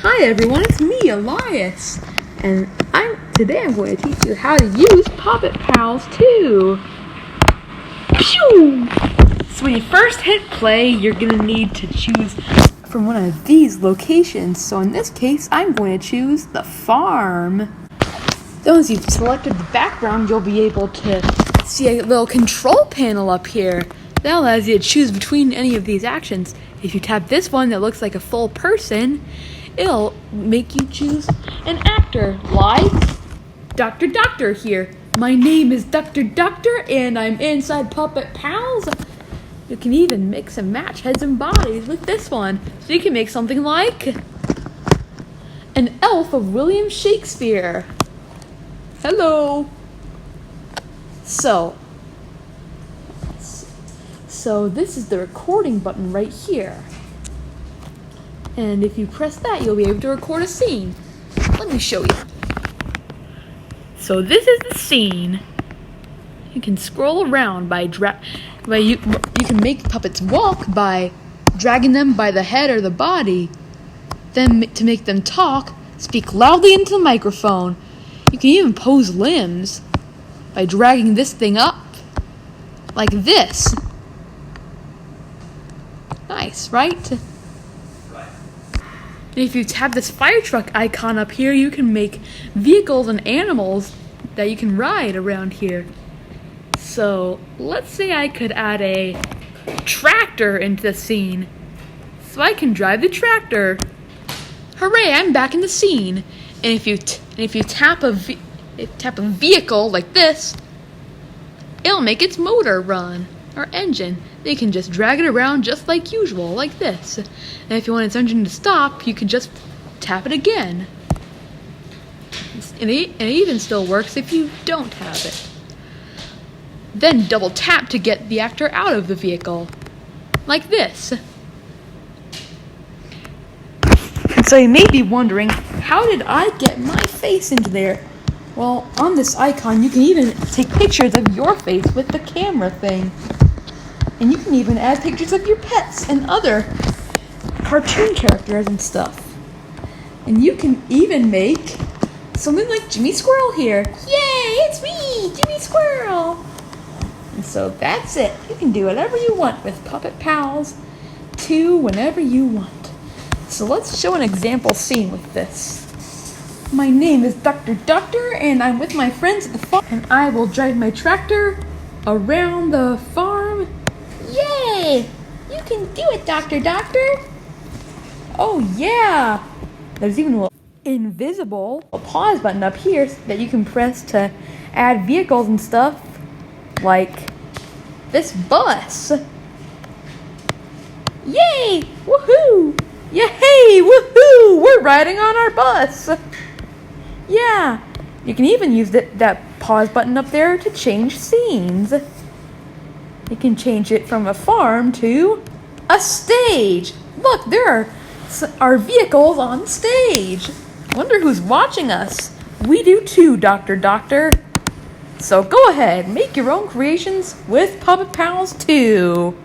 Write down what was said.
Hi everyone, it's me, Elias, and today I'm going to teach you how to use Puppetpals2. Phew! So when you first hit play, you're going to need to choose from one of these locations. So in this case, I'm going to choose the farm. Then once you've selected the background, you'll be able to see a little control panel up here. That allows you to choose between any of these actions. If you tap this one that looks like a full person, it'll make you choose an actor, like Dr. Doctor here. My name is Dr. Doctor, and I'm inside Puppet Pals. You can even mix and match heads and bodies with this one. So you can make something like an elf of William Shakespeare. Hello. So this is the recording button right here. And if you press that, you'll be able to record a scene. Let me show you. So this is the scene. You can scroll around by you can make puppets walk by dragging them by the head or the body. Then to make them talk, speak loudly into the microphone. You can even pose limbs by dragging this thing up like this. Nice, right? If you tap this fire truck icon up here, you can make vehicles and animals that you can ride around here. So let's say I could add a tractor into the scene. So I can drive the tractor. Hooray, I'm back in the scene. And if you tap a vehicle like this, it'll make its motor run, or engine. They can just drag it around just like usual, like this. And if you want its engine to stop, you can just tap it again. And it even still works if you don't have it. Then double tap to get the actor out of the vehicle, like this. And so you may be wondering, how did I get my face into there? Well, on this icon, you can even take pictures of your face with the camera thing. And you can even add pictures of your pets and other cartoon characters and stuff. And you can even make something like Jimmy Squirrel here. Yay, it's me, Jimmy Squirrel! And so that's it. You can do whatever you want with Puppet Pals 2 whenever you want. So let's show an example scene with this. My name is Dr. Doctor, and I'm with my friends at the farm. And I will drive my tractor around the farm. Yay! You can do it, Dr. Doctor! Oh yeah! There's even a invisible pause button up here that you can press to add vehicles and stuff, like this bus. Yay! Woohoo! Yay! Woohoo! We're riding on our bus! Yeah! You can even use that pause button up there to change scenes. You can change it from a farm to a stage. Look, there are vehicles on stage. Wonder who's watching us. We do too, Dr. Doctor. So go ahead, make your own creations with Puppet Pals 2.